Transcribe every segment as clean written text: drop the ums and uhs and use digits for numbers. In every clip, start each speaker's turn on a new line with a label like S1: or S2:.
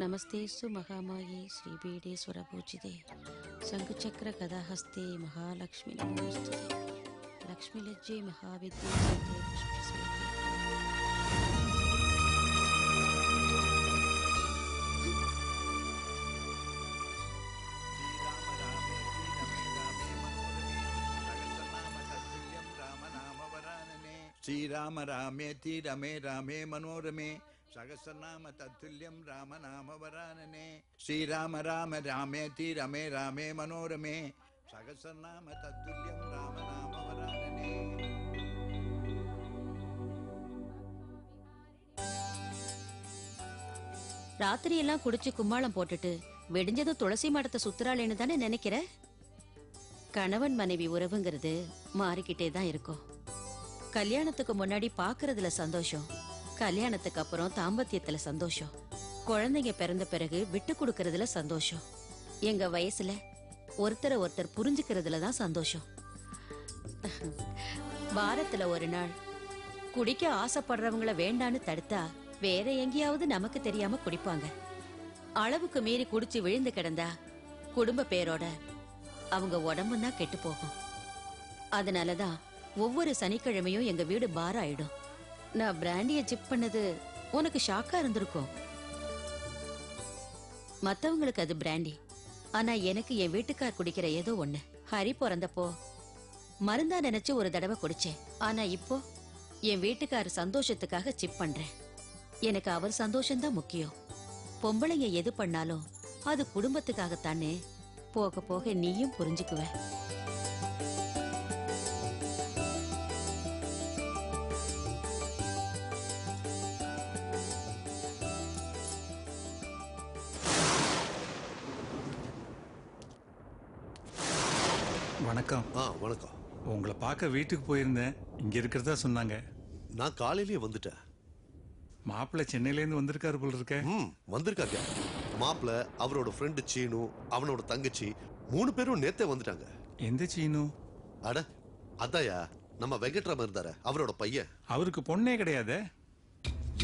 S1: नमस्तेस्तु महामाये श्रीपीठे स्वरपूजिते शंखचक्र गदाहस्ते महालक्ष्मी नमोस्तुते लक्ष्मीलज्जे महाविद्ये सत्ये पुष्पस्वेते।
S2: श्रीराम रामेति रमे रामे मनोरमे सहस्रनाम तत्तुल्यं राम नाम वरानने। श्रीराम राम रामेति रमे रामे मनोरमे सहस्रनाम तत्तुल्यं राम नाम वरानने।
S1: ராத்திரி எல்லாம் குடிச்சு கும்மாளம் போட்டுட்டு வெடிஞ்சதும் துளசி மடத்தை சுத்துறாளேன்னு தானே நினைக்கிற? கணவன் மனைவி உறவுங்கிறது மாறிக்கிட்டே தான் இருக்கும். கல்யாணத்துக்கு முன்னாடி பாக்குறதுல சந்தோஷம், கல்யாணத்துக்கு அப்புறம் தாம்பத்தியத்துல சந்தோஷம், குழந்தைங்க பிறந்த பிறகு விட்டு கொடுக்கறதுல சந்தோஷம், எங்க வயசுல ஒருத்தரை ஒருத்தர் புரிஞ்சுக்கிறதுல தான் சந்தோஷம். வாரத்துல ஒரு நாள் குடிக்க ஆசைப்படுறவங்கள வேண்டான்னு தடுத்தா வேற எங்கேயாவது நமக்கு தெரியாம குடிப்பாங்க. அளவுக்கு மீறி குடிச்சு விழுந்து கிடந்தா குடும்ப பேரோட அவங்க உடம்பும் தான் கெட்டு போகும். அதனாலதான் ஒவ்வொரு சனிக்கிழமையும் எங்க வீடு பார் ஆயிடும். நான் பிராண்டிய சிப் பண்ணது உனக்கு ஷாக்கா இருந்திருக்கும். மத்தவங்களுக்கு அது பிராண்டி, ஆனா எனக்கு என் வீட்டுக்கார் குடிக்கிற ஏதோ ஒண்ணு. ஹரி பிறந்தப்போ மருந்தா நினைச்சு ஒரு தடவை குடிச்சேன். ஆனா இப்போ என் வீட்டுக்கார் சந்தோஷத்துக்காக சிப் பண்றேன். எனக்கு அவர் சந்தோஷம்தான் முக்கியம். பொம்பளைங்க எது பண்ணாலும் அது குடும்பத்துக்காகத்தானே. போக போக நீயும் புரிஞ்சுக்குவ.
S3: வணக்கம்.
S4: வணக்கம்.
S3: உங்களை பார்க்க வீட்டுக்கு போயிருந்தேன். இங்க இருக்கிறதா சொன்னாங்க.
S4: நான் காலையிலேயே வந்துட்டேன்.
S3: மாப்பிள்ளை சென்னையிலேருந்து வந்திருக்காரு போல இருக்க.
S4: வந்திருக்காங்க. மாப்பிள்ளை, அவரோட ஃப்ரெண்டு சீனு, அவனோட தங்கச்சி 3 பேரும் நேத்தே வந்துட்டாங்க.
S3: எந்த சீனு?
S4: அட அதாயா, நம்ம வெங்கட்ராமன் இருந்தாரு, அவரோட பையன்.
S3: அவருக்கு பொண்ணே கிடையாது.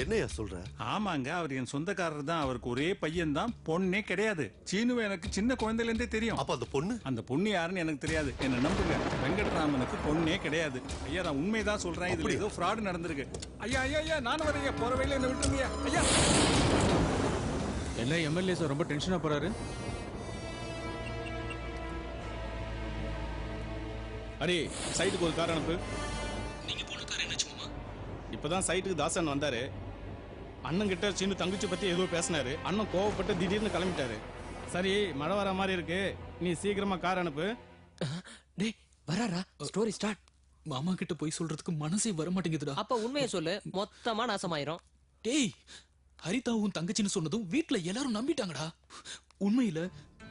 S4: என்னையா சொல்ற?
S3: ஆமாங்க, அவர் என் சொந்தக்காரர் தான். அவருக்கு ஒரே பையன் தான், பொண்ணே கிடையாது. சீனுவை எனக்கு சின்ன குழந்தையில இருந்தே தெரியும்.
S4: அப்ப அந்த பொண்ணு?
S3: அந்த பொண்ணு யாருன்னு எனக்கு தெரியாது. என்ன நம்புங்க, வெங்கட்ராமனுக்கு பொண்ணே கிடையாது. ஐயா, நான் உண்மைதான் சொல்றேன். இதுல ஏதோ ஃப்ராட் நடந்திருக்கு. ஐயா ஐயா ஐயா, நானும் வரீங்க. போற வழியில என்ன விட்டுருங்க ஐயா.
S5: என்ன எம்எல்ஏ சார் ரொம்ப டென்ஷனா போறாரு? அடே, சைட்டுக்கு ஒரு கார் அனுப்பு.
S6: நீங்க போன கார் என்னாச்சு மாமா?
S5: இப்பதான் சைட்டுக்கு தாசன் வந்தாரு. அண்ணன் கிட்ட சீனு தங்கச்சி பத்தி ஏதோ பேசினாரு. அண்ணன் கோவப்பட்டு திடீர்னு கிளம்பிட்டாரு. சரி, மழை வர மாதிரி இருக்கு, நீ சீக்கிரமா கார் அனுப்பு.
S6: டேய் வராரா? Story start. மாமா கிட்ட போய் சொல்றதுக்கு மனசே வர மாட்டேங்குதுடா.
S7: அப்ப உண்மையை சொல்லு, மொத்தமா நாசமாயிரும்.
S6: டேய், ஹரிதாவும் தங்கச்சின்னு சொன்னதும் வீட்டுல எல்லாரும் நம்பிட்டாங்கடா. உண்மையில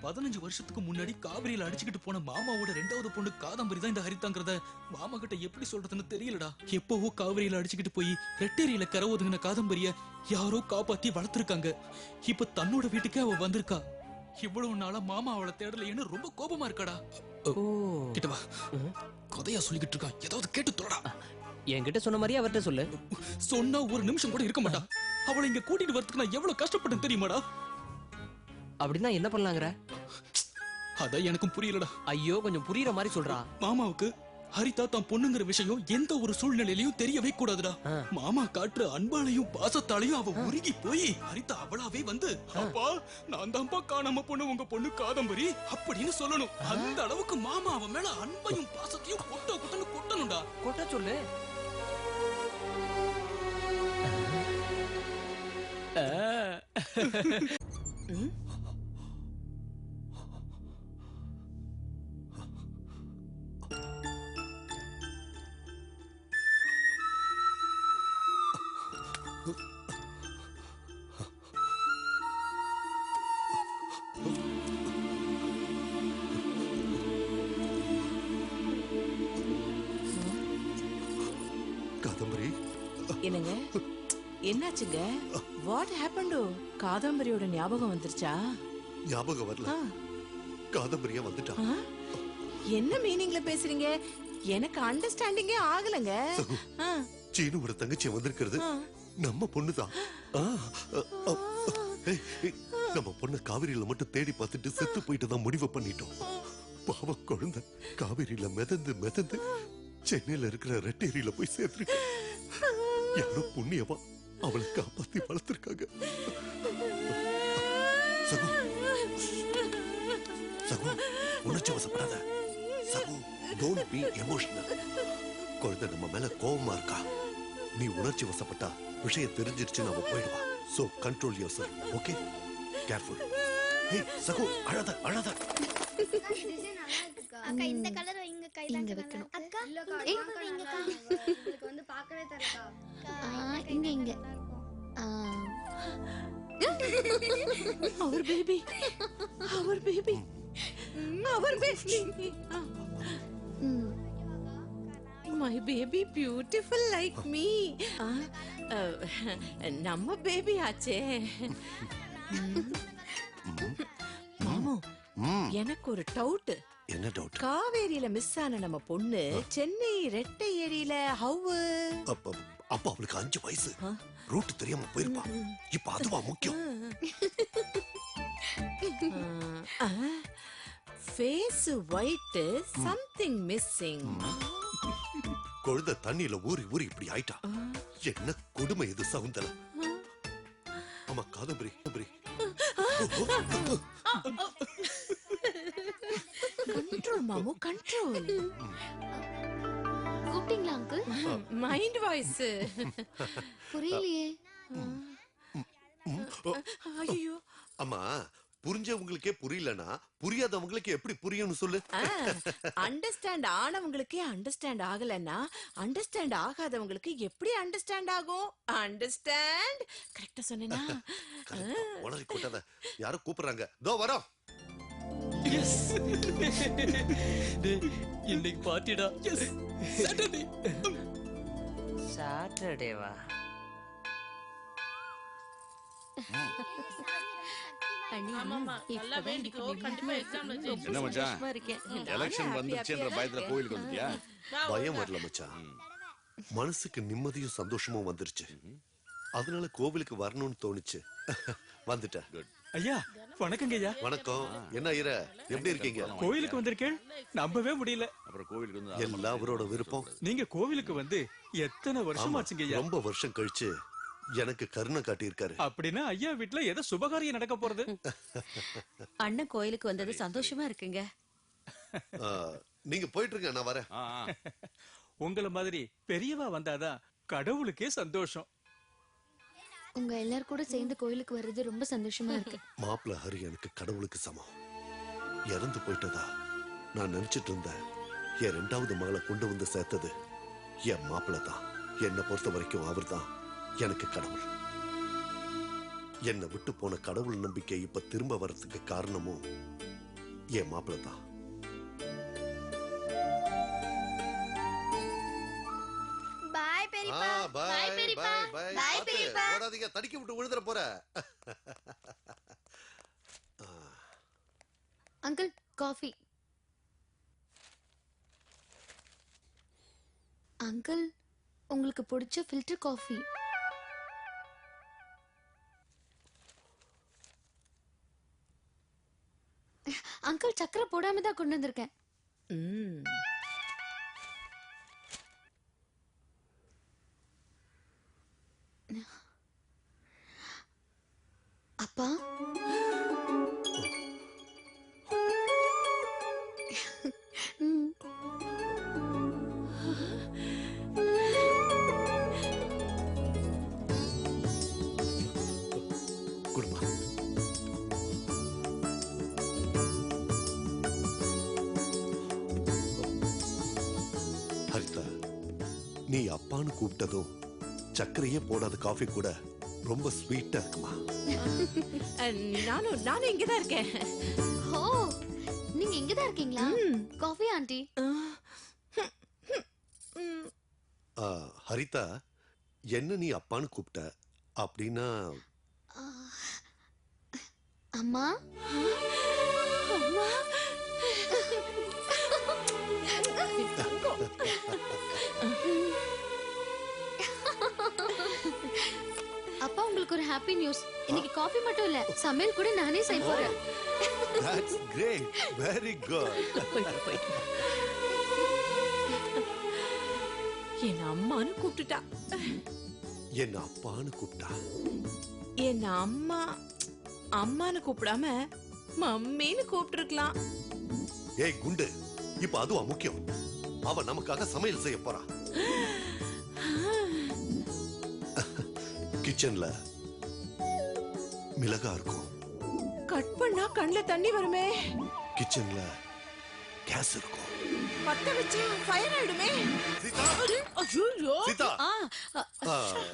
S6: 15 வருஷத்துக்கு முன்னாடி காவிரியில அடிச்சுக்கிட்டு போன மாமாவோட 2வது பொண்ணு காதம்பரி தான் இந்த ஹரிதாங்கிறத மாமா கிட்ட எப்படி சொல்றதுன்னு தெரியலடா. எப்பவோ காவிரியில அடிச்சுக்கிட்டு போய் ரெட்டேரியில கரை ஒதுங்கின காதம்பரிய யாரோ காப்பாத்தி வளர்த்திருக்காங்க. இப்ப தன்னோட வீட்டுக்கே அவ வந்திருக்கா. இவ்வளவு நாளா மாமா அவளை தேடலைன்னு ரொம்ப கோபமா இருக்காடா. கிட்ட வா. கதையா சொல்லிக்கிட்டு இருக்கான், ஏதாவது கேட்டு தொலைடா.
S7: என்கிட்ட சொன்ன மாதிரியே அவர்கிட்ட சொல்லு.
S6: சொன்னா ஒரு நிமிஷம் கூட இருக்க மாட்டா. அவளை இங்க கூட்டிட்டு வரதுக்கு நான் எவ்வளவு கஷ்டப்பட்டேன் தெரியுமாடா?
S7: அப்படின்னா என்ன பண்ணலாங்கிற?
S6: அதான் எனக்கும் புரியலடா.
S7: ஐயோ, கொஞ்சம் புரியுற மாதிரி சொல்றா.
S6: மாமாவுக்கு ஹரிதா தான் பொண்ணுங்கிற விஷயம் எந்த ஒரு சூழ்நிலையிலையும் தெரியவே கூடாதுடா. மாமா காட்டுற அன்பாலையும் பாசத்தாலையும் அவ உருகி போய் ஹரிதா அவளாவே வந்து, அப்பா நான் தான்ப்பா காணாம பொண்ணு, உங்க பொண்ணு காதம்பரி அப்படின்னு சொல்லணும். அந்த அளவுக்கு மாமா அவன் மேல அன்பையும் பாசத்தையும் கொட்டன்னு கொட்டணும்டா.
S7: கொட்ட சொல்லு.
S4: காதம்பரி,
S8: என்னங்க என்னாச்சுங்க? What happened? காதம்பரியோட ஞாபகம் வந்துருச்சா?
S4: ஞாபகம் வரல, காதம்பரியா வந்துட்டா.
S8: என்ன மீனிங்ல பேசுறீங்க? எனக்கு அண்டர்ஸ்டாண்டிங்கே ஆகலங்க.
S4: சீனுவோட தங்கச்சி வந்திருக்கிறது நம்ம பொண்ணுதான். நம்ம பொண்ணு காவிரியில மட்டும் தேடி பார்த்துட்டு செத்து போயிட்டு தான் முடிவு பண்ணிட்டோம். பாவ குழந்தை காவிரியில மிதந்து சென்னையில இருக்கிற ரெட்டேரியில போய் சேர்த்திருக்கு. யாரோ புண்ணியமா அவளை காப்பாத்தி வளர்த்திருக்காங்க. சகு சகு உணர்ச்சி வசப்படாத. சகு டோன்ட் பி எமோஷனல். குழந்தை நம்ம மேல கோபமா இருக்கா. நீ உணர்ச்சி வசப்பட்டா விஷயம் தெரிஞ்சிருச்சுன்னு அவ போயிடுவா. So control your self. Okay, careful. ஏய் சகு அழாத அழாத.
S9: அக்கா இந்த கலர் இங்க கையில இங்க வைக்கணும். அக்கா இங்க இங்கக்கா உங்களுக்கு வந்து பார்க்கவே தரக்கா. இங்க இங்க
S8: அவர் பேபி அவர் பேபி அவர் baby. My baby beautiful like me. நம்ம பேபி ஆச்சே. மாமு, எனக்கு ஒரு டவுட்.
S4: என்ன டவுட்?
S8: காவேரியில மிஸ் ஆன நம்ம பொண்ணு சென்னை ரெட்டை ஏரியில ஹவ்?
S4: அப்ப அவளுக்கு 5 வயசு. ரூட் தெரியாம போயிருப்பா. இப்ப அதுவா முக்கியம்.
S8: Face white, something missing.
S4: குழந்தை தண்ணியில ஊறி இப்படி ஆயிட்டா. என்ன கொடுமை இது சவுந்தரம். ஆமா காதம்பரி.
S8: கண்ட்ரோல் மாமு, கண்ட்ரோல்.
S9: கூப்பிட்டீங்களா அங்கிள்?
S8: மைண்ட் வாய்ஸ்
S9: புரியலையே.
S8: ஐயோ.
S4: அம்மா, புரிஞ்சவங்களுக்கே புரியலனா புரியாதவங்களுக்கு எப்படி புரியும்னு சொல்லு.
S8: அண்டர்ஸ்டாண்ட் ஆனவங்களுக்கே அண்டர்ஸ்டாண்ட் ஆகலன்னா அண்டர்ஸ்டாண்ட் ஆகாதவங்களுக்கு எப்படி அண்டர்ஸ்டாண்ட் ஆகும்? அண்டர்ஸ்டாண்ட். கரெக்டா சொன்னேனா?
S4: உளறி கொட்டாத. யாரோ கூப்பிடுறாங்க. தோ வரோம்.
S6: எஸ், இன்னைக்கு பார்ட்டிடா. S, Saturday.
S7: சாட்டர்டேவா?
S2: என்ன மச்சான், எலெக்ஷன் வந்துருச்சுன்ற பயத்துல கோயிலுக்கு வந்துட்டியா?
S4: பயம் வரல மச்சான், மனசுக்கு நிம்மதியும் சந்தோஷமும் வந்துருச்சு. அதனால கோவிலுக்கு வரணும்னு தோணுச்சு. வந்துட்டேன்.
S6: ஐயா வணக்கங்க. ஐயா
S4: வணக்கம். என்ன ஐயர, எப்படி இருக்கீங்க?
S6: கோயிலுக்கு வந்திருக்கேன், நம்பவே முடியல.
S2: அப்புறம் கோவிலுக்கு வந்து
S4: எல்லாம் அவரோட விருப்பம்.
S6: நீங்க கோவிலுக்கு வந்து எத்தனை வருஷம் ஆச்சுங்க ஐயா?
S4: ரொம்ப வருஷம் கழிச்சு எனக்கு கருணை காட்டி இருக்காரு.
S6: அப்படின்னா ஐயா வீட்டுல ஏதோ சுபகாரியம் நடக்க போறது.
S1: அண்ணன் கோயிலுக்கு வந்தது சந்தோஷமா இருக்குங்க.
S4: நீங்க போயிட்டு இருங்க, நான் வரேன்.
S6: உங்கள மாதிரி பெரியவா வந்தாதான் கடவுளுக்கே சந்தோஷம்.
S9: உங்க எல்லாரும் கூட சேர்ந்து கோயிலுக்கு வர்றது ரொம்ப சந்தோஷமா இருக்கு.
S4: மாப்பிள்ள ஹரி எனக்கு கடவுளுக்கு சமம். இறந்து போயிட்டதா நான் நினைச்சிட்டு இருந்தேன். என் 2வது மகளை கொண்டு வந்து சேர்த்தது என் மாப்பிள்ள தான். என்னை பொறுத்த வரைக்கும் அவர் தான் எனக்கு கடவுள். என்னை விட்டு போன கடவுள் நம்பிக்கை இப்ப திரும்ப வர்றதுக்கு காரணமும் என் மாப்பிள்ள தான்.
S9: பாய் பெரியப்பா. பாய் பெரியப்பா. பாய் பெரியப்பா.
S4: ஓடாதீங்க, தடிக்கி விட்டு விழுந்துற போற.
S9: Uncle coffee. அங்கிள் உங்களுக்கு பிடிச்ச ஃபில்டர் காஃபி. அங்கிள் சக்கரை போடாம தான் கொண்டு வந்திருக்கேன். அப்பா
S4: குடும்பம். ஹரிதா, நீ அப்பான்னு கூப்பிட்டதும் சர்க்கரையே போடாத காஃபி கூட ரொம்ப ஸ்வீட்டா இருக்குமா?
S8: நானும் இங்கதான் இருக்கேன்.
S9: ஓ, நீங்க இங்கதான் இருக்கீங்களா? Coffee aunty.
S4: ஹரிதா, என்ன நீ அப்பான்னு கூப்பிட்ட அப்படின்னா?
S9: அம்மா. அப்பா உங்களுக்கு ஒரு ஹாப்பி நியூஸ். இன்னைக்கு காஃபி மட்டும் இல்ல, சமையல் கூட நானே செய்ய போறேன்.
S4: That's great, very good.
S8: என் அம்மான்னு கூப்பிட்டுட்டா.
S4: என்ன அப்பான்னு கூப்பிட்டா.
S8: என் அம்மான்னு கூப்பிடாம மம்மின்னு கூப்பிட்டுருக்கலாம்.
S4: ஏய் குண்டு, இப்ப அதுவா முக்கியம்? அவ நமக்காக சமையல் செய்ய போறா. கிச்சன்ல மிளகா இருக்கும்.
S8: கட் பண்ணா கண்ணுல தண்ணி வருமே.
S4: கிச்சன்ல கேஸ் இருக்கும்.
S8: பத்த வச்சு ஃபயர் ஆயிடுமே.
S4: சீதா,
S8: ஐயோ.
S4: சீதா,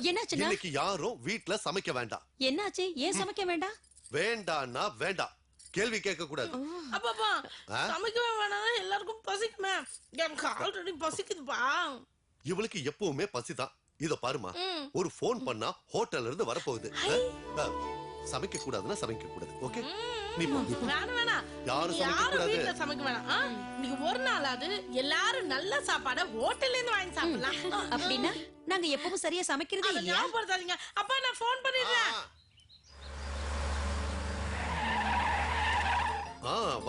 S1: என்னாச்சுன்னா
S4: இன்னைக்கு யாரும் வீட்ல சமைக்க வேண்டாம்.
S1: என்னாச்சு? ஏன் சமைக்க வேண்டாம்?
S4: வேண்டான்னா வேண்டாம், கேள்வி கேட்க கூடாது.
S10: அப்பா சமைக்கவே வேணாம், எல்லாருக்கும் பசிக்குமே. எனக்கு ஆல்ரெடி பசிக்குதுப்பா.
S4: இவளுக்கு எப்பவுமே பசிதான். இத பாருமா, ஒரு போன் பண்ணா ஹோட்டல்ல இருந்து வரப்போகுது. சமைக்க கூடாதுன்னா சமைக்க கூடாது. ஓகே, நீ போ.
S10: வேணாம்,
S4: யாரும் சமைக்க கூடாது.
S10: வீட்ல சமைக்க வேணாம். இன்னைக்கு ஒரு நாளாவது எல்லாரும் நல்ல சாப்பாட ஹோட்டல்ல இருந்து வாங்கி சாப்பிடலாம்.
S1: அப்படின்னா நாங்க எப்பவும் சரியா சமைக்கிறதே இல்லையா?
S10: ஞாபகப்படுத்தாதீங்க. அப்பா நான் போன் பண்ணிடுறேன்.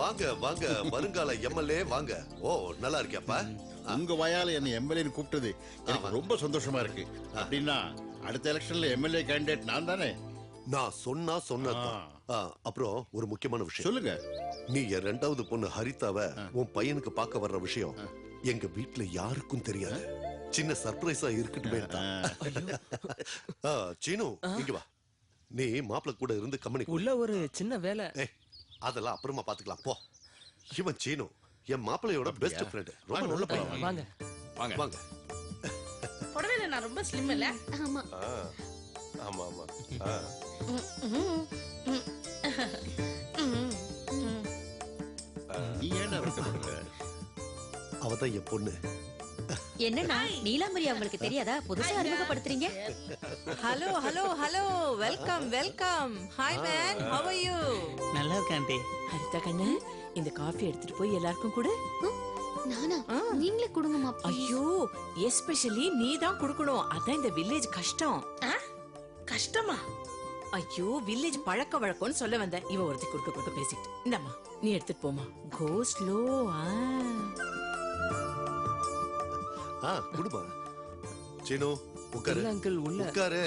S4: வாங்க வாங்க, வருங்கால எம்எல்ஏ வாங்க. ஓ, நல்லா இருக்கியாப்பா?
S2: உங்க வாயால என்ன எம்எல்ஏ கூப்பிட்டது எனக்கு ரொம்ப சந்தோஷமா இருக்கு. அப்படின்னா அடுத்த எலெக்ஷன்ல எம்எல்ஏ கேண்டிடேட் நான் தானே?
S4: நான் சொன்னதான். அப்புறம் ஒரு முக்கியமான விஷயம்
S2: சொல்லுங்க.
S4: நீ என் ரெண்டாவது பொண்ணு ஹரிதாவை உன் பையனுக்கு பார்க்க வர்ற விஷயம் எங்க வீட்டுல யாருக்கும் தெரியாது. சின்ன சர்ப்ரைஸா இருக்கட்டுமே. சீனு, இங்க வா. நீ மாப்பிள்ள கூட இருந்து கம்பெனி
S7: உள்ள ஒரு சின்ன வேலை.
S4: அதெல்லாம் அப்புறமா பாத்துக்கலாம், போ. இவன் சீனு என் மாப்பிள்ளையோட பெஸ்ட் ஃப்ரெண்ட். ரொம்ப நல்ல பையன்.
S7: வாங்க
S4: வாங்க வாங்க.
S10: புடவையில நான் ரொம்ப ஸ்லிம் இல்ல?
S9: ஆமா
S4: ஆமா ஆமா.
S2: நீ ஏன்டா வெட்கப்படுற?
S4: அவதான் என் பொண்ணு.
S1: என்னன்னா நீலாம்பரி அவங்களுக்கு தெரியாதா? புதுசா அறிமுகப்படுத்துறீங்க.
S8: Hello hello hello, welcome welcome. Hi man, how are you?
S10: நல்லா இருக்கேன் ஆண்டி.
S8: ஹரிதா கண்ணு, இந்த காஃபி எடுத்துட்டு போய் எல்லாருக்கும் கொடு.
S9: நானா? நீங்களே கொடுங்கம்மா.
S8: ஐயோ, எஸ்பெஷலி நீ தான் கொடுக்கணும். அதான் இந்த வில்லேஜ் கஷ்டம்.
S10: கஷ்டமா?
S8: ஐயோ, வில்லேஜ் பழக்க வழக்கம்னு சொல்ல வந்தேன். இவ ஒருத்தி கொடுக்க பேசிட்டு. இந்தம்மா, நீ எடுத்துட்டு போமா. Go slow.
S4: குடுமா. சீனு, உட்காரு.
S7: இல்ல அங்கிள், உள்ள
S4: உட்காரு.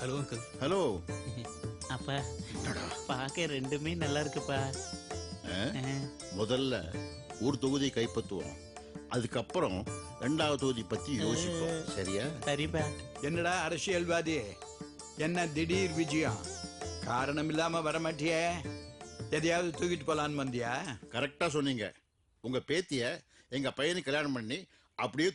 S6: Hello uncle.
S2: ஹலோ.
S10: அப்பா பாக்க ரெண்டுமே நல்லா இருக்குப்பா.
S2: முதல்ல ஒரு தொகுதி கைப்பற்றுவோம், அதுக்கப்புறம் ரெண்டாவது தொகுதி பத்தி யோசிப்போம். சரியா?
S10: சரிப்பா.
S2: என்னடா அரசியல்வாதி, என்ன திடீர் விஜயம்? காரணம் இல்லாம வரமாட்டியே? எதையாவது தூக்கிட்டு போலான்னு வந்தியா? கரெக்டா சொன்னீங்க. உங்க பேத்திய எங்க பையனுக்கு கல்யாணம் பண்ணி அப்படியே